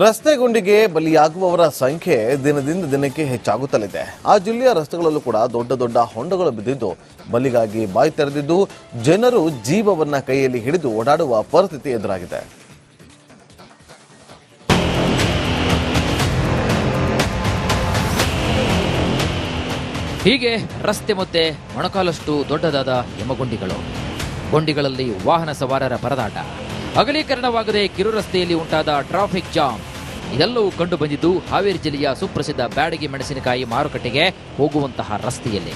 ರಸ್ತೆ ಗುಂಡಿಗೆ ಬಲಿಯಾಗುವವರ ಸಂಖ್ಯೆ ದಿನದಿಂದ ದಿನಕ್ಕೆ ಹೆಚ್ಚಾಗುತ್ತಲಿದೆ. ಆ ಜಿಲ್ಲೆಯ ರಸ್ತೆಗಳಲ್ಲೂ ಕೂಡ ದೊಡ್ಡ ದೊಡ್ಡ ಹೊಂಡಗಳು ಬಿದ್ದಿದ್ದು ಬಲಿಗಾಗಿ ಬಾಯಿ ತೆರೆದಿದ್ದು ಜನರು ಜೀವವನ್ನ ಕೈಯಲ್ಲಿ ಹಿಡಿದು ಓಡಾಡುವ ಪರಿಸ್ಥಿತಿ ಎದುರಾಗಿದೆ. ಹೀಗೆ ರಸ್ತೆ ಮಧ್ಯೆ ಮೊಣಕಾಲಷ್ಟು ದೊಡ್ಡದಾದ ಯಮಗುಂಡಿಗಳು, ಗುಂಡಿಗಳಲ್ಲಿ ವಾಹನ ಸವಾರರ ಪರದಾಟ, ಅಗಲೀಕರಣವಾಗದೆ ಕಿರು ರಸ್ತೆಯಲ್ಲಿ ಉಂಟಾದ ಟ್ರಾಫಿಕ್ ಜಾಮ್ ಇದೆಲ್ಲವೂ ಕಂಡು ಬಂದಿದ್ದು ಹಾವೇರಿ ಜಿಲ್ಲೆಯ ಸುಪ್ರಸಿದ್ಧ ಬ್ಯಾಡಗಿ ಮೆಣಸಿನಕಾಯಿ ಮಾರುಕಟ್ಟೆಗೆ ಹೋಗುವಂತಹ ರಸ್ತೆಯಲ್ಲಿ.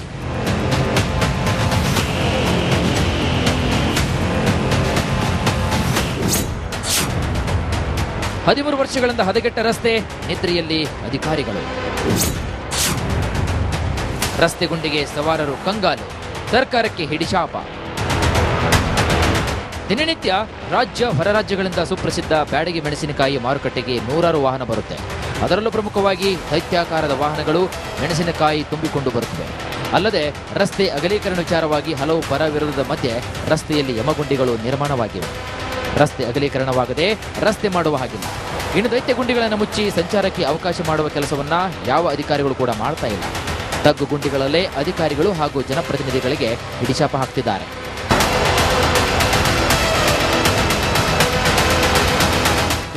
ಹದಿಮೂರು ವರ್ಷಗಳಿಂದ ಹದಗೆಟ್ಟ ರಸ್ತೆ, ನಿದ್ರೆಯಲ್ಲಿ ಅಧಿಕಾರಿಗಳು. ರಸ್ತೆ ಗುಂಡಿಗೆ ಸವಾರರು ಕಂಗಾಲು, ಸರ್ಕಾರಕ್ಕೆ ಹಿಡಿಶಾಪ. ದಿನನಿತ್ಯ ರಾಜ್ಯ ಹೊರ ರಾಜ್ಯಗಳಿಂದ ಸುಪ್ರಸಿದ್ಧ ಬ್ಯಾಡಗಿ ಮೆಣಸಿನಕಾಯಿ ಮಾರುಕಟ್ಟೆಗೆ ನೂರಾರು ವಾಹನ ಬರುತ್ತೆ. ಅದರಲ್ಲೂ ಪ್ರಮುಖವಾಗಿ ದೈತ್ಯಾಕಾರದ ವಾಹನಗಳು ಮೆಣಸಿನಕಾಯಿ ತುಂಬಿಕೊಂಡು ಬರುತ್ತವೆ. ಅಲ್ಲದೆ ರಸ್ತೆ ಅಗಲೀಕರಣ ವಿಚಾರವಾಗಿ ಹಲವು ಪರ ವಿರೋಧದ ಮಧ್ಯೆ ರಸ್ತೆಯಲ್ಲಿ ಯಮಗುಂಡಿಗಳು ನಿರ್ಮಾಣವಾಗಿವೆ. ರಸ್ತೆ ಅಗಲೀಕರಣವಾಗದೆ ರಸ್ತೆ ಮಾಡುವ ಹಾಗಿಲ್ಲ. ಇನ್ನು ದೈತ್ಯ ಗುಂಡಿಗಳನ್ನು ಮುಚ್ಚಿ ಸಂಚಾರಕ್ಕೆ ಅವಕಾಶ ಮಾಡುವ ಕೆಲಸವನ್ನ ಯಾವ ಅಧಿಕಾರಿಗಳು ಕೂಡ ಮಾಡ್ತಾ ಇಲ್ಲ. ತಗ್ಗು ಗುಂಡಿಗಳಲ್ಲೇ ಅಧಿಕಾರಿಗಳು ಹಾಗೂ ಜನಪ್ರತಿನಿಧಿಗಳಿಗೆ ಹಿಡಿಶಾಪ ಹಾಕ್ತಿದ್ದಾರೆ.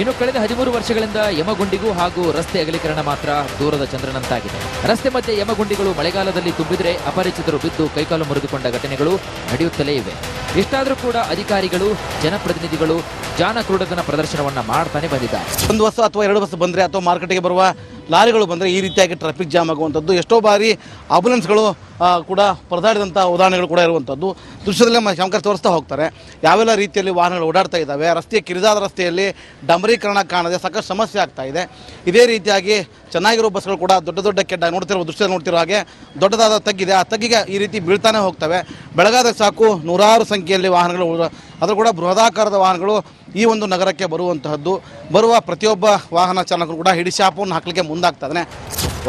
ಇನ್ನು ಕಳೆದ 13 ವರ್ಷಗಳಿಂದ ಯಮಗುಂಡಿಗೂ ಹಾಗೂ ರಸ್ತೆ ಅಗಲೀಕರಣ ಮಾತ್ರ ದೂರದ ಚಂದ್ರನಂತಾಗಿದೆ. ರಸ್ತೆ ಮಧ್ಯೆ ಯಮಗುಂಡಿಗಳು ಮಳೆಗಾಲದಲ್ಲಿ ತುಂಬಿದ್ರೆ ಅಪರಿಚಿತರು ಬಿದ್ದು ಕೈಕಾಲು ಮುರಿದುಕೊಂಡ ಘಟನೆಗಳು ನಡೆಯುತ್ತಲೇ ಇವೆ. ಇಷ್ಟಾದರೂ ಕೂಡ ಅಧಿಕಾರಿಗಳು ಜನಪ್ರತಿನಿಧಿಗಳು ಜಾನಕ್ರೂಢತನ ಪ್ರದರ್ಶನವನ್ನ ಮಾಡ್ತಾನೆ ಬಂದಿದ್ದಾರೆ. ಒಂದು ಬಸ್ ಅಥವಾ 2 ಬಸ್ ಬಂದರೆ ಅಥವಾ ಮಾರ್ಕೆಟ್ಗೆ ಬರುವ ಲಾರಿಗಳು ಬಂದರೆ ಈ ರೀತಿಯಾಗಿ ಟ್ರಾಫಿಕ್ ಜಾಮ್ ಆಗುವಂಥದ್ದು, ಎಷ್ಟೋ ಬಾರಿ ಆಂಬುಲೆನ್ಸ್ಗಳು ಕೂಡ ಪರದಾಡಿದಂಥ ಉದಾಹರಣೆಗಳು ಕೂಡ ಇರುವಂಥದ್ದು ದೃಶ್ಯದಲ್ಲೇ ಶಂಕರ್ ತೋರಿಸ್ತಾ ಹೋಗ್ತಾರೆ. ಯಾವೆಲ್ಲ ರೀತಿಯಲ್ಲಿ ವಾಹನಗಳು ಓಡಾಡ್ತಾ ಇದ್ದಾವೆ, ರಸ್ತೆಯ ಕಿರಿದಾದ ರಸ್ತೆಯಲ್ಲಿ ಡಂಬರೀಕರಣ ಕಾಣದೆ ಸಾಕಷ್ಟು ಸಮಸ್ಯೆ ಆಗ್ತಾ ಇದೆ. ಇದೇ ರೀತಿಯಾಗಿ ಚೆನ್ನಾಗಿರೋ ಬಸ್ಗಳು ಕೂಡ ದೊಡ್ಡ ದೊಡ್ಡ ಕೆಡ್ಡ ದೃಶ್ಯದಲ್ಲಿ ನೋಡ್ತಿರೋ ಹಾಗೆ ದೊಡ್ಡದಾದ ತಗ್ಗಿದೆ, ಆ ತಗ್ಗಿಗೆ ಈ ರೀತಿ ಬೀಳ್ತಾನೆ ಹೋಗ್ತವೆ. ಬೆಳಗಾದ ಸಾಕು ನೂರಾರು ಸಂಖ್ಯೆಯಲ್ಲಿ ವಾಹನಗಳು, ಅದರ ಕೂಡ ಬೃಹದಾಕಾರದ ವಾಹನಗಳು ಈ ಒಂದು ನಗರಕ್ಕೆ ಬರುವಂತಹದ್ದು. ಬರುವ ಪ್ರತಿಯೊಬ್ಬ ವಾಹನ ಚಾಲಕರು ಕೂಡ ಹಿಡಿಶಾಪವನ್ನು ಹಾಕಲಿಕ್ಕೆ ಮುಂದಾಗ್ತಾನೆ.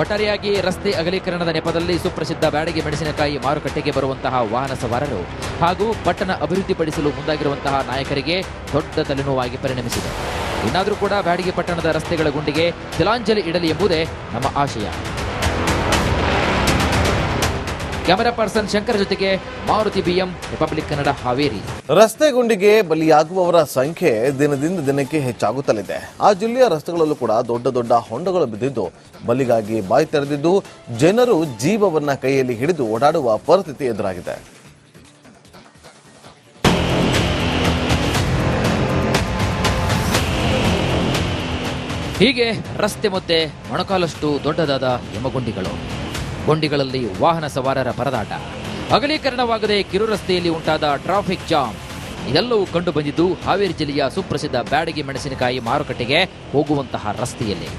ಒಟ್ಟಾರೆಯಾಗಿ ರಸ್ತೆ ಅಗಲೀಕರಣದ ನೆಪದಲ್ಲಿ ಸುಪ್ರಸಿದ್ಧ ಬ್ಯಾಡಗಿ ಮೆಣಸಿನಕಾಯಿ ಮಾರುಕಟ್ಟೆಗೆ ಬರುವಂತಹ ವಾಹನ ಸವಾರರು ಹಾಗೂ ಪಟ್ಟಣ ಅಭಿವೃದ್ಧಿಪಡಿಸಲು ಮುಂದಾಗಿರುವಂತಹ ನಾಯಕರಿಗೆ ದೊಡ್ಡ ತಲೆನೋವಾಗಿ ಪರಿಣಮಿಸಿದೆ. ಇನ್ನಾದರೂ ಕೂಡ ಬ್ಯಾಡಗಿ ಪಟ್ಟಣದ ರಸ್ತೆಗಳ ಗುಂಡಿಗೆ ತಿಲಾಂಜಲಿ ಇಡಲಿ ಎಂಬುದೇ ನಮ್ಮ ಆಶಯ. ಕ್ಯಾಮೆರಾ ಪರ್ಸನ್ ಶಂಕರ್ ಜೊತೆಗೆ ಮಾರುತಿ ಬಿಎಂ, ರಿಪಬ್ಲಿಕ್ ಕನ್ನಡ, ಹಾವೇರಿ. ರಸ್ತೆ ಗುಂಡಿಗೆ ಬಲಿಯಾಗುವವರ ಸಂಖ್ಯೆ ದಿನದಿಂದ ದಿನಕ್ಕೆ ಹೆಚ್ಚಾಗುತ್ತಲಿದೆ. ಆ ಜಿಲ್ಲೆಯ ರಸ್ತೆಗಳಲ್ಲೂ ಕೂಡ ದೊಡ್ಡ ದೊಡ್ಡ ಹೊಂಡಗಳು ಬಿದ್ದಿದ್ದು ಬಲಿಗಾಗಿ ಬಾಯಿ ತೆರೆದಿದ್ದು ಜನರು ಜೀವವನ್ನ ಕೈಯಲ್ಲಿ ಹಿಡಿದು ಓಡಾಡುವ ಪರಿಸ್ಥಿತಿ ಎದುರಾಗಿದೆ. ಹೀಗೆ ರಸ್ತೆ ಮಧ್ಯೆ ಮೊಣಕಾಲಷ್ಟು ದೊಡ್ಡದಾದ ಯಮಗುಂಡಿಗಳು, ಗುಂಡಿಗಳಲ್ಲಿ ವಾಹನ ಸವಾರರ ಪರದಾಟ, ಅಗಲೀಕರಣವಾಗದೆ ಕಿರು ರಸ್ತೆಯಲ್ಲಿ ಉಂಟಾದ ಟ್ರಾಫಿಕ್ ಜಾಮ್ ಇದೆಲ್ಲವೂ ಕಂಡು ಬಂದಿದ್ದು ಹಾವೇರಿ ಜಿಲ್ಲೆಯ ಸುಪ್ರಸಿದ್ಧ ಬ್ಯಾಡಗಿ ಮೆಣಸಿನಕಾಯಿ ಮಾರುಕಟ್ಟೆಗೆ ಹೋಗುವಂತಹ ರಸ್ತೆಯಲ್ಲಿ.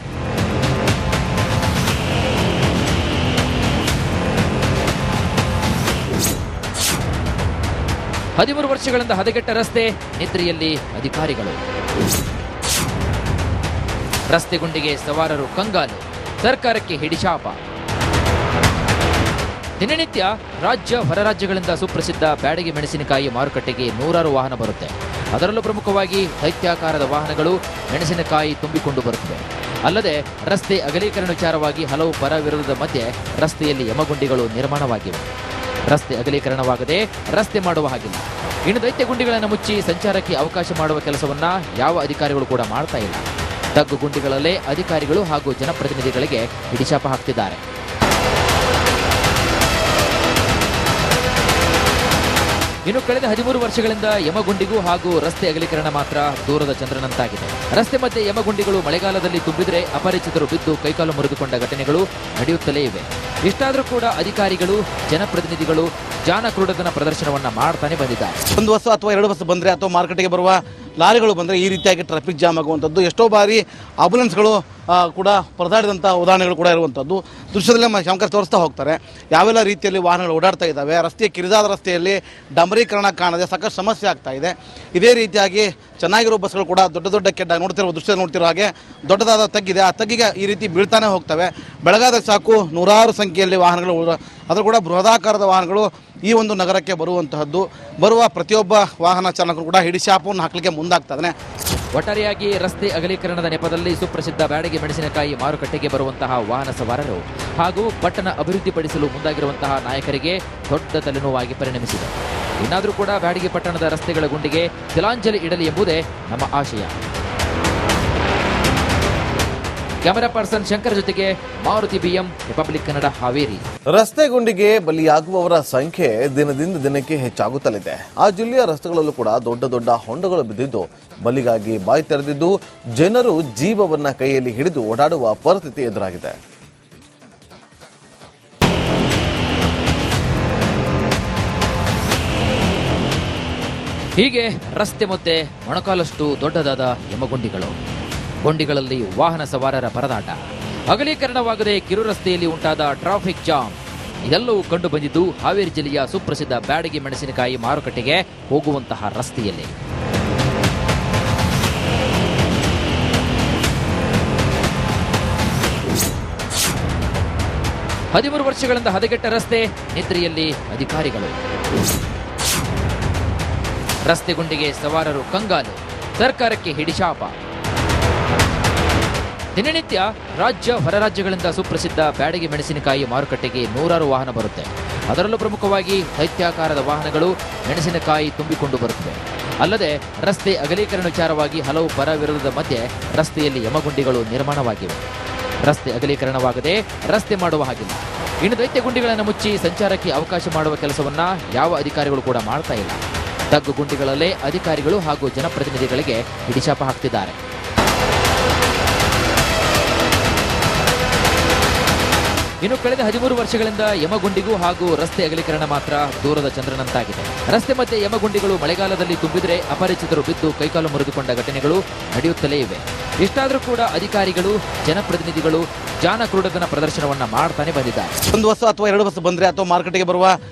ಹದಿಮೂರು ವರ್ಷಗಳಿಂದ ಹದಗೆಟ್ಟ ರಸ್ತೆ, ನಿದ್ರೆಯಲ್ಲಿ ಅಧಿಕಾರಿಗಳು. ರಸ್ತೆ ಗುಂಡಿಗೆ ಸವಾರರು ಕಂಗಾಲು, ಸರ್ಕಾರಕ್ಕೆ ಹಿಡಿಶಾಪ. ದಿನನಿತ್ಯ ರಾಜ್ಯ ಹೊರ ರಾಜ್ಯಗಳಿಂದ ಸುಪ್ರಸಿದ್ಧ ಬ್ಯಾಡಗಿ ಮೆಣಸಿನಕಾಯಿ ಮಾರುಕಟ್ಟೆಗೆ ನೂರಾರು ವಾಹನ ಬರುತ್ತೆ. ಅದರಲ್ಲೂ ಪ್ರಮುಖವಾಗಿ ದೈತ್ಯಾಕಾರದ ವಾಹನಗಳು ಮೆಣಸಿನಕಾಯಿ ತುಂಬಿಕೊಂಡು ಬರುತ್ತವೆ. ಅಲ್ಲದೆ ರಸ್ತೆ ಅಗಲೀಕರಣ ವಿಚಾರವಾಗಿ ಹಲವು ಪರ ವಿರೋಧದ ಮಧ್ಯೆ ರಸ್ತೆಯಲ್ಲಿ ಯಮಗುಂಡಿಗಳು ನಿರ್ಮಾಣವಾಗಿವೆ. ರಸ್ತೆ ಅಗಲೀಕರಣವಾಗದೆ ರಸ್ತೆ ಮಾಡುವ ಹಾಗಿಲ್ಲ. ಇನ್ನು ದೈತ್ಯ ಗುಂಡಿಗಳನ್ನು ಮುಚ್ಚಿ ಸಂಚಾರಕ್ಕೆ ಅವಕಾಶ ಮಾಡುವ ಕೆಲಸವನ್ನ ಯಾವ ಅಧಿಕಾರಿಗಳು ಕೂಡ ಮಾಡ್ತಾ ಇಲ್ಲ. ತಗ್ಗು ಗುಂಡಿಗಳಲ್ಲೇ ಅಧಿಕಾರಿಗಳು ಹಾಗೂ ಜನಪ್ರತಿನಿಧಿಗಳಿಗೆ ಹಿಡಿಶಾಪ ಹಾಕ್ತಿದ್ದಾರೆ. ಇನ್ನು ಕಳೆದ 13 ವರ್ಷಗಳಿಂದ ಯಮಗುಂಡಿಗೂ ಹಾಗೂ ರಸ್ತೆ ಅಗಲೀಕರಣ ಮಾತ್ರ ದೂರದ ಚಂದ್ರನಂತಾಗಿದೆ. ರಸ್ತೆ ಮಧ್ಯೆ ಯಮಗುಂಡಿಗಳು ಮಳೆಗಾಲದಲ್ಲಿ ತುಂಬಿದ್ರೆ ಅಪರಿಚಿತರು ಬಿದ್ದು ಕೈಕಾಲು ಮುರಿದುಕೊಂಡ ಘಟನೆಗಳು ನಡೆಯುತ್ತಲೇ ಇವೆ. ಇಷ್ಟಾದರೂ ಕೂಡ ಅಧಿಕಾರಿಗಳು ಜನಪ್ರತಿನಿಧಿಗಳು ಜಾನಕ್ರೂಢತನ ಪ್ರದರ್ಶನವನ್ನ ಮಾಡ್ತಾನೆ ಬಂದಿದ್ದಾರೆ. ಒಂದು ಬಸ್ ಅಥವಾ 2 ಬಸ್ ಬಂದರೆ ಅಥವಾ ಮಾರ್ಕೆಟ್ಗೆ ಬರುವ ಲಾರಿಗಳು ಬಂದರೆ ಈ ರೀತಿಯಾಗಿ ಟ್ರಾಫಿಕ್ ಜಾಮ್ ಆಗುವಂಥದ್ದು, ಎಷ್ಟೋ ಬಾರಿ ಆಂಬುಲೆನ್ಸ್ಗಳು ಕೂಡ ಪರದಾಡಿದಂಥ ಉದಾಹರಣೆಗಳು ಕೂಡ ಇರುವಂಥದ್ದು ದೃಶ್ಯದಲ್ಲೇ ಶಂಕರ್ ತೋರಿಸ್ತಾ ಹೋಗ್ತಾರೆ. ಯಾವೆಲ್ಲ ರೀತಿಯಲ್ಲಿ ವಾಹನಗಳು ಓಡಾಡ್ತಾ ಇದ್ದಾವೆ, ರಸ್ತೆಯ ಕಿರಿದಾದ ರಸ್ತೆಯಲ್ಲಿ ಡಂಬರೀಕರಣ ಕಾಣದೆ ಸಾಕಷ್ಟು ಸಮಸ್ಯೆ ಆಗ್ತಾ ಇದೆ. ಇದೇ ರೀತಿಯಾಗಿ ಚೆನ್ನಾಗಿರೋ ಬಸ್ಗಳು ಕೂಡ ದೊಡ್ಡ ದೊಡ್ಡ ಕೆಡ್ಡ ದೃಶ್ಯದಲ್ಲಿ ನೋಡ್ತಿರೋ ಹಾಗೆ ದೊಡ್ಡದಾದ ತಗ್ಗಿದೆ, ಆ ತಗ್ಗಿಗೆ ಈ ರೀತಿ ಬೀಳ್ತಾನೆ ಹೋಗ್ತವೆ. ಬೆಳಗಾದ ಸಾಕು ನೂರಾರು ಸಂಖ್ಯೆಯಲ್ಲಿ ವಾಹನಗಳು, ಅದರ ಕೂಡ ಬೃಹದಾಕಾರದ ವಾಹನಗಳು ಈ ಒಂದು ನಗರಕ್ಕೆ ಬರುವಂತಹದ್ದು. ಬರುವ ಪ್ರತಿಯೊಬ್ಬ ವಾಹನ ಚಾಲಕರು ಕೂಡ ಹಿಡಿಶಾಪವನ್ನು ಹಾಕಲಿಕ್ಕೆ ಮುಂದಾಗ್ತಾ ಇದ್ದಾನೆ. ಒಟ್ಟಾರೆಯಾಗಿ ರಸ್ತೆ ಅಗಲೀಕರಣದ ನೆಪದಲ್ಲಿ ಸುಪ್ರಸಿದ್ಧ ಬ್ಯಾಡಗಿ ಮೆಣಸಿನಕಾಯಿ ಮಾರುಕಟ್ಟೆಗೆ ಬರುವಂತಹ ವಾಹನ ಸವಾರರು ಹಾಗೂ ಪಟ್ಟಣ ಅಭಿವೃದ್ಧಿಪಡಿಸಲು ಮುಂದಾಗಿರುವಂತಹ ನಾಯಕರಿಗೆ ದೊಡ್ಡ ತಲೆನೋವಾಗಿ ಪರಿಣಮಿಸಿದೆ. ಇನ್ನಾದರೂ ಕೂಡ ಬ್ಯಾಡಗಿ ಪಟ್ಟಣದ ರಸ್ತೆಗಳ ಗುಂಡಿಗೆ ತಿಲಾಂಜಲಿ ಇಡಲಿ ಎಂಬುದೇ ನಮ್ಮ ಆಶಯ. ಕ್ಯಾಮೆರಾ ಪರ್ಸನ್ ಶಂಕರ್ ಜೊತೆಗೆ ಮಾರುತಿ ಬಿಎಂ, ರಿಪಬ್ಲಿಕ್ ಕನ್ನಡ, ಹಾವೇರಿ. ರಸ್ತೆ ಗುಂಡಿಗೆ ಬಲಿಯಾಗುವವರ ಸಂಖ್ಯೆ ದಿನದಿಂದ ದಿನಕ್ಕೆ ಹೆಚ್ಚಾಗುತ್ತಲಿದೆ. ಆ ಜಿಲ್ಲೆಯ ರಸ್ತೆಗಳಲ್ಲೂ ಕೂಡ ದೊಡ್ಡ ದೊಡ್ಡ ಹೊಂಡಗಳು ಬಿದ್ದಿದ್ದು ಬಲಿಗಾಗಿ ಬಾಯಿ ತೆರೆದಿದ್ದು ಜನರು ಜೀವವನ್ನ ಕೈಯಲ್ಲಿ ಹಿಡಿದು ಓಡಾಡುವ ಪರಿಸ್ಥಿತಿ ಎದುರಾಗಿದೆ. ಹೀಗೆ ರಸ್ತೆ ಮಧ್ಯೆ ಮೊಣಕಾಲಷ್ಟು ದೊಡ್ಡದಾದ ಯಮಗುಂಡಿಗಳು, ಗುಂಡಿಗಳಲ್ಲಿ ವಾಹನ ಸವಾರರ ಪರದಾಟ, ಅಗಲೀಕರಣವಾಗದೆ ಕಿರು ರಸ್ತೆಯಲ್ಲಿ ಉಂಟಾದ ಟ್ರಾಫಿಕ್ ಜಾಮ್ ಇದೆಲ್ಲವೂ ಕಂಡು ಬಂದಿದ್ದು ಹಾವೇರಿ ಜಿಲ್ಲೆಯ ಸುಪ್ರಸಿದ್ಧ ಬ್ಯಾಡಗಿ ಮೆಣಸಿನಕಾಯಿ ಮಾರುಕಟ್ಟೆಗೆ ಹೋಗುವಂತಹ ರಸ್ತೆಯಲ್ಲಿ. ಹದಿಮೂರು ವರ್ಷಗಳಿಂದ ಹದಗೆಟ್ಟ ರಸ್ತೆ, ನಿದ್ರೆಯಲ್ಲಿ ಅಧಿಕಾರಿಗಳು. ರಸ್ತೆ ಗುಂಡಿಗೆ ಸವಾರರು ಕಂಗಾಲು, ಸರ್ಕಾರಕ್ಕೆ ಹಿಡಿಶಾಪ. ದಿನನಿತ್ಯ ರಾಜ್ಯ ಹೊರ ರಾಜ್ಯಗಳಿಂದ ಸುಪ್ರಸಿದ್ಧ ಬ್ಯಾಡಗಿ ಮೆಣಸಿನಕಾಯಿ ಮಾರುಕಟ್ಟೆಗೆ ನೂರಾರು ವಾಹನ ಬರುತ್ತೆ. ಅದರಲ್ಲೂ ಪ್ರಮುಖವಾಗಿ ದೈತ್ಯಾಕಾರದ ವಾಹನಗಳು ಮೆಣಸಿನಕಾಯಿ ತುಂಬಿಕೊಂಡು ಬರುತ್ತವೆ. ಅಲ್ಲದೆ ರಸ್ತೆ ಅಗಲೀಕರಣ ವಿಚಾರವಾಗಿ ಹಲವು ಪರ ವಿರೋಧದ ಮಧ್ಯೆ ರಸ್ತೆಯಲ್ಲಿ ಯಮಗುಂಡಿಗಳು ನಿರ್ಮಾಣವಾಗಿವೆ. ರಸ್ತೆ ಅಗಲೀಕರಣವಾಗದೆ ರಸ್ತೆ ಮಾಡುವ ಹಾಗಿಲ್ಲ. ಇನ್ನು ದೈತ್ಯ ಗುಂಡಿಗಳನ್ನು ಮುಚ್ಚಿ ಸಂಚಾರಕ್ಕೆ ಅವಕಾಶ ಮಾಡುವ ಕೆಲಸವನ್ನ ಯಾವ ಅಧಿಕಾರಿಗಳು ಕೂಡ ಮಾಡ್ತಾ ಇಲ್ಲ. ತಗ್ಗು ಗುಂಡಿಗಳಲ್ಲೇ ಅಧಿಕಾರಿಗಳು ಹಾಗೂ ಜನಪ್ರತಿನಿಧಿಗಳಿಗೆ ಹಿಡಿಶಾಪ ಹಾಕ್ತಿದ್ದಾರೆ. ಇನ್ನು ಕಳೆದ 13 ವರ್ಷಗಳಿಂದ ಯಮಗುಂಡಿಗೂ ಹಾಗೂ ರಸ್ತೆ ಅಗಲೀಕರಣ ಮಾತ್ರ ದೂರದ ಚಂದ್ರನಂತಾಗಿದೆ. ರಸ್ತೆ ಮಧ್ಯೆ ಯಮಗುಂಡಿಗಳು ಮಳೆಗಾಲದಲ್ಲಿ ತುಂಬಿದ್ರೆ ಅಪರಿಚಿತರು ಬಿದ್ದು ಕೈಕಾಲು ಮುರಿದುಕೊಂಡ ಘಟನೆಗಳು ನಡೆಯುತ್ತಲೇ ಇವೆ. ಇಷ್ಟಾದರೂ ಕೂಡ ಅಧಿಕಾರಿಗಳು ಜನಪ್ರತಿನಿಧಿಗಳು ಜಾನಕ್ರೂಢತನ ಪ್ರದರ್ಶನವನ್ನ ಮಾಡ್ತಾನೆ ಬಂದಿದ್ದಾರೆ. ಒಂದು ಬಸ್ ಅಥವಾ 2 ಬಸ್ ಬಂದರೆ ಅಥವಾ ಮಾರ್ಕೆಟ್ಗೆ ಬರುವ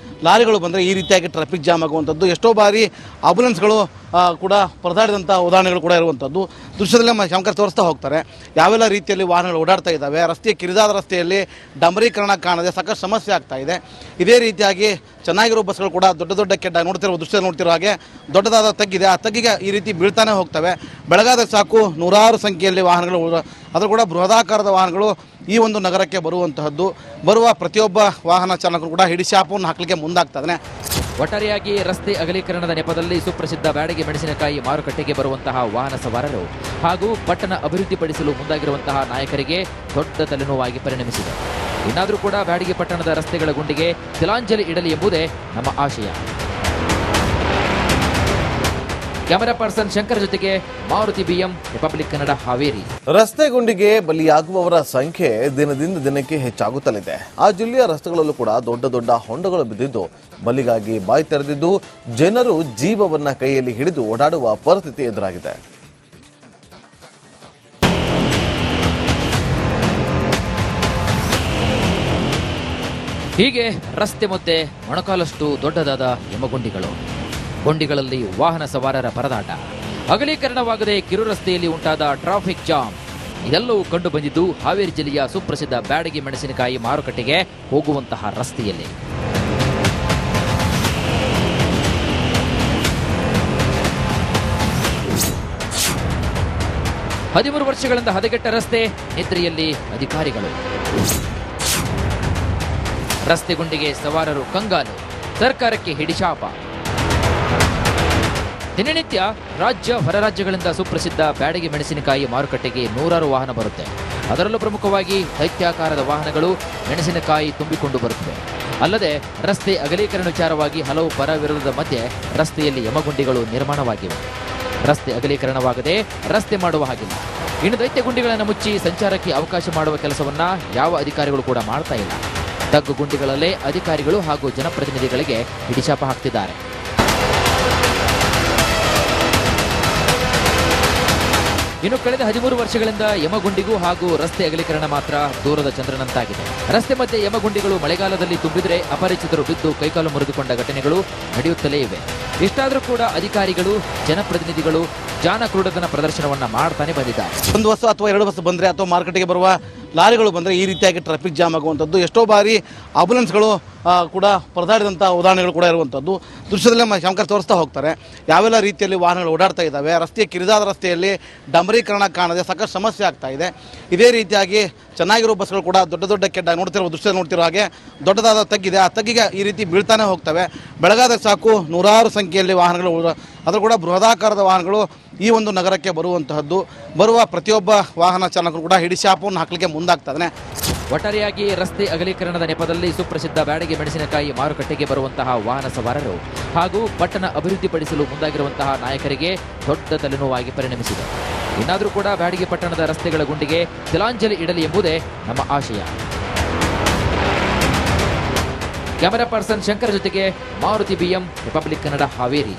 ಲಾರಿಗಳು ಬಂದರೆ ಈ ರೀತಿಯಾಗಿ ಟ್ರಾಫಿಕ್ ಜಾಮ್ ಆಗುವಂಥದ್ದು, ಎಷ್ಟೋ ಬಾರಿ ಆಂಬುಲೆನ್ಸ್ಗಳು ಕೂಡ ಪರದಾಡಿದಂಥ ಉದಾಹರಣೆಗಳು ಕೂಡ ಇರುವಂಥದ್ದು. ದೃಶ್ಯದಲ್ಲೇ ಶಂಕರ್ ತೋರಿಸ್ತಾ ಹೋಗ್ತಾರೆ ಯಾವೆಲ್ಲ ರೀತಿಯಲ್ಲಿ ವಾಹನಗಳು ಓಡಾಡ್ತಾ ಇದ್ದಾವೆ. ರಸ್ತೆ ಕಿರಿದಾದ ರಸ್ತೆಯಲ್ಲಿ ಡಾಂಬರೀಕರಣ ಕಾಣದೆ ಸಾಕಷ್ಟು ಸಮಸ್ಯೆ ಆಗ್ತಾ ಇದೆ. ಇದೇ ರೀತಿಯಾಗಿ ಚೆನ್ನಾಗಿರೋ ಬಸ್ಗಳು ಕೂಡ ದೊಡ್ಡ ದೊಡ್ಡ ಕೆಟ್ಟ ದೃಶ್ಯ ನೋಡ್ತಿರೋ ಹಾಗೆ ದೊಡ್ಡದಾದ ತಗ್ಗಿದೆ. ಆ ತಗ್ಗಿಗೆ ಈ ರೀತಿ ಬೀಳ್ತಾನೆ ಹೋಗ್ತವೆ. ಬೆಳಗಾದ ಸಾಕು ನೂರಾರು ಸಂಖ್ಯೆಯಲ್ಲಿ ವಾಹನಗಳು, ಅದರ ಕೂಡ ಬೃಹದಾಕಾರದ ವಾಹನಗಳು ಈ ಒಂದು ನಗರಕ್ಕೆ ಬರುವಂತಹದ್ದು. ಬರುವ ಪ್ರತಿಯೊಬ್ಬ ವಾಹನ ಚಾಲಕರು ಕೂಡ ಹಿಡಿಶಾಪವನ್ನು ಹಾಕಲಿಕ್ಕೆ ಮುಂದಾಗ್ತದೆ. ಒಟ್ಟಾರೆಯಾಗಿ ರಸ್ತೆ ಅಗಲೀಕರಣದ ನೆಪದಲ್ಲಿ ಸುಪ್ರಸಿದ್ಧ ಬ್ಯಾಡಗಿ ಮೆಣಸಿನಕಾಯಿ ಮಾರುಕಟ್ಟೆಗೆ ಬರುವಂತಹ ವಾಹನ ಸವಾರರು ಹಾಗೂ ಪಟ್ಟಣ ಅಭಿವೃದ್ಧಿಪಡಿಸಲು ಮುಂದಾಗಿರುವಂತಹ ನಾಯಕರಿಗೆ ದೊಡ್ಡ ತಲೆನೋವಾಗಿ ಪರಿಣಮಿಸಿದೆ. ಇನ್ನಾದರೂ ಕೂಡ ಬ್ಯಾಡಗಿ ಪಟ್ಟಣದ ರಸ್ತೆಗಳ ಗುಂಡಿಗೆ ತಿಲಾಂಜಲಿ ಇಡಲಿ ಎಂಬುದೇ ನಮ್ಮ ಆಶಯ. ಕ್ಯಾಮೆರಾ ಪರ್ಸನ್ ಶಂಕರ್ ಜೊತೆಗೆ ಮಾರುತಿ ಬಿಎಂ, ರಿಪಬ್ಲಿಕ್ ಕನ್ನಡ, ಹಾವೇರಿ. ರಸ್ತೆ ಗುಂಡಿಗೆ ಬಲಿಯಾಗುವವರ ಸಂಖ್ಯೆ ದಿನದಿಂದ ದಿನಕ್ಕೆ ಹೆಚ್ಚಾಗುತ್ತಲಿದೆ. ಆ ಜಿಲ್ಲೆಯ ರಸ್ತೆಗಳಲ್ಲೂ ಕೂಡ ದೊಡ್ಡ ದೊಡ್ಡ ಹೊಂಡಗಳು ಬಿದ್ದಿದ್ದು ಬಲಿಗಾಗಿ ಬಾಯಿ ತೆರೆದಿದ್ದು ಜನರು ಜೀವವನ್ನ ಕೈಯಲ್ಲಿ ಹಿಡಿದು ಓಡಾಡುವ ಪರಿಸ್ಥಿತಿ ಎದುರಾಗಿದೆ. ಹೀಗೆ ರಸ್ತೆ ಮಧ್ಯೆ ಮೊಣಕಾಲಷ್ಟು ದೊಡ್ಡದಾದ ಯಮಗುಂಡಿಗಳು, ಗುಂಡಿಗಳಲ್ಲಿ ವಾಹನ ಸವಾರರ ಪರದಾಟ, ಅಗಲೀಕರಣವಾಗದೆ ಕಿರು ರಸ್ತೆಯಲ್ಲಿ ಉಂಟಾದ ಟ್ರಾಫಿಕ್ ಜಾಮ್ ಇದೆಲ್ಲವೂ ಕಂಡು ಬಂದಿದ್ದು ಹಾವೇರಿ ಜಿಲ್ಲೆಯ ಸುಪ್ರಸಿದ್ಧ ಬ್ಯಾಡಗಿ ಮೆಣಸಿನಕಾಯಿ ಮಾರುಕಟ್ಟೆಗೆ ಹೋಗುವಂತಹ ರಸ್ತೆಯಲ್ಲಿ. ಹದಿಮೂರು ವರ್ಷಗಳಿಂದ ಹದಗೆಟ್ಟ ರಸ್ತೆ, ನಿದ್ರೆಯಲ್ಲಿ ಅಧಿಕಾರಿಗಳು. ರಸ್ತೆ ಗುಂಡಿಗೆ ಸವಾರರು ಕಂಗಾಲು, ಸರ್ಕಾರಕ್ಕೆ ಹಿಡಿಶಾಪ. ದಿನನಿತ್ಯ ರಾಜ್ಯ ಹೊರ ರಾಜ್ಯಗಳಿಂದ ಸುಪ್ರಸಿದ್ಧ ಬ್ಯಾಡಗಿ ಮೆಣಸಿನಕಾಯಿ ಮಾರುಕಟ್ಟೆಗೆ ನೂರಾರು ವಾಹನ ಬರುತ್ತೆ. ಅದರಲ್ಲೂ ಪ್ರಮುಖವಾಗಿ ದೈತ್ಯಾಕಾರದ ವಾಹನಗಳು ಮೆಣಸಿನಕಾಯಿ ತುಂಬಿಕೊಂಡು ಬರುತ್ತವೆ. ಅಲ್ಲದೆ ರಸ್ತೆ ಅಗಲೀಕರಣ ವಿಚಾರವಾಗಿ ಹಲವು ಪರ ವಿರೋಧದ ಮಧ್ಯೆ ರಸ್ತೆಯಲ್ಲಿ ಯಮಗುಂಡಿಗಳು ನಿರ್ಮಾಣವಾಗಿವೆ. ರಸ್ತೆ ಅಗಲೀಕರಣವಾಗದೆ ರಸ್ತೆ ಮಾಡುವ ಹಾಗಿಲ್ಲ. ಇನ್ನು ದೈತ್ಯ ಗುಂಡಿಗಳನ್ನು ಮುಚ್ಚಿ ಸಂಚಾರಕ್ಕೆ ಅವಕಾಶ ಮಾಡುವ ಕೆಲಸವನ್ನ ಯಾವ ಅಧಿಕಾರಿಗಳು ಕೂಡ ಮಾಡ್ತಾ ಇಲ್ಲ. ತಗ್ಗು ಗುಂಡಿಗಳಲ್ಲೇ ಅಧಿಕಾರಿಗಳು ಹಾಗೂ ಜನಪ್ರತಿನಿಧಿಗಳಿಗೆ ಹಿಡಿಶಾಪ ಹಾಕ್ತಿದ್ದಾರೆ. ಇನ್ನು ಕಳೆದ 13 ವರ್ಷಗಳಿಂದ ಯಮಗುಂಡಿಗೂ ಹಾಗೂ ರಸ್ತೆ ಅಗಲೀಕರಣ ಮಾತ್ರ ದೂರದ ಚಂದ್ರನಂತಾಗಿದೆ. ರಸ್ತೆ ಮಧ್ಯೆ ಯಮಗುಂಡಿಗಳು ಮಳೆಗಾಲದಲ್ಲಿ ತುಂಬಿದ್ರೆ ಅಪರಿಚಿತರು ಬಿದ್ದು ಕೈಕಾಲು ಮುರಿದುಕೊಂಡ ಘಟನೆಗಳು ನಡೆಯುತ್ತಲೇ ಇವೆ. ಇಷ್ಟಾದರೂ ಕೂಡ ಅಧಿಕಾರಿಗಳು ಜನಪ್ರತಿನಿಧಿಗಳು ಜಾನಕ್ರೂಢತನ ಪ್ರದರ್ಶನವನ್ನ ಮಾಡ್ತಾನೆ ಬಂದಿದ್ದಾರೆ. ಒಂದು ಬಸ್ ಅಥವಾ 2 ಬಸ್ ಬಂದರೆ ಅಥವಾ ಮಾರ್ಕೆಟ್ಗೆ ಬರುವ ಲಾರಿಗಳು ಬಂದರೆ ಈ ರೀತಿಯಾಗಿ ಟ್ರಾಫಿಕ್ ಜಾಮ್ ಆಗುವಂಥದ್ದು, ಎಷ್ಟೋ ಬಾರಿ ಆಂಬುಲೆನ್ಸ್ಗಳು ಕೂಡ ಪರದಾಡಿದಂಥ ಉದಾಹರಣೆಗಳು ಕೂಡ ಇರುವಂಥದ್ದು. ದೃಶ್ಯದಲ್ಲೇ ಶಾಮಕರ್ ತೋರಿಸ್ತಾ ಹೋಗ್ತಾರೆ ಯಾವೆಲ್ಲ ರೀತಿಯಲ್ಲಿ ವಾಹನಗಳು ಓಡಾಡ್ತಾ ಇದ್ದಾವೆ. ರಸ್ತೆ ಕಿರಿದಾದ ರಸ್ತೆಯಲ್ಲಿ ಡಾಂಬರೀಕರಣ ಕಾಣದೆ ಸಾಕಷ್ಟು ಸಮಸ್ಯೆ ಆಗ್ತಾ ಇದೆ. ಇದೇ ರೀತಿಯಾಗಿ ಚೆನ್ನಾಗಿರೋ ಬಸ್ಗಳು ಕೂಡ ದೊಡ್ಡ ದೊಡ್ಡ ಕೆಡ್ಡ ನೋಡ್ತಿರೋ ದೃಶ್ಯದಲ್ಲಿ ನೋಡ್ತಿರೋ ಹಾಗೆ ದೊಡ್ಡದಾದ ತಗ್ಗಿದೆ, ಆ ತಗ್ಗಿಗೆ ಈ ರೀತಿ ಬೀಳ್ತಾನೆ ಹೋಗ್ತವೆ. ಬೆಳಗಾದ ಸಾಕು ನೂರಾರು ಸಂಖ್ಯೆಯಲ್ಲಿ ವಾಹನಗಳು, ಅದರ ಕೂಡ ಬೃಹದಾಕಾರದ ವಾಹನಗಳು ಈ ಒಂದು ನಗರಕ್ಕೆ ಬರುವಂತಹದ್ದು. ಬರುವ ಪ್ರತಿಯೊಬ್ಬ ವಾಹನ ಚಾಲಕರು ಕೂಡ ಹಿಡಿಶಾಪವನ್ನು ಹಾಕಲಿಕ್ಕೆ ಮುಂದಾಗ್ತಾ ಇದ್ದಾನೆ. ಒಟ್ಟಾರೆಯಾಗಿ ರಸ್ತೆ ಅಗಲೀಕರಣದ ನೆಪದಲ್ಲಿ ಸುಪ್ರಸಿದ್ಧ ಬ್ಯಾಡಗಿ ಮೆಣಸಿನಕಾಯಿ ಮಾರುಕಟ್ಟೆಗೆ ಬರುವಂತಹ ವಾಹನ ಸವಾರರು ಹಾಗೂ ಪಟ್ಟಣ ಅಭಿವೃದ್ಧಿಪಡಿಸಲು ಮುಂದಾಗಿರುವಂತಹ ನಾಯಕರಿಗೆ ದೊಡ್ಡ ತಲೆನೋವಾಗಿ ಪರಿಣಮಿಸಿದೆ. ಇನ್ನಾದರೂ ಕೂಡ ಬ್ಯಾಡಗಿ ಪಟ್ಟಣದ ರಸ್ತೆಗಳ ಗುಂಡಿಗೆ ತಿಲಾಂಜಲಿ ಇಡಲಿ ಎಂಬುದೇ ನಮ್ಮ ಆಶಯ. ಕ್ಯಾಮೆರಾ ಪರ್ಸನ್ ಶಂಕರ್ ಜೊತೆಗೆ ಮಾರುತಿ BM, ರಿಪಬ್ಲಿಕ್ ಕನ್ನಡ, ಹಾವೇರಿ.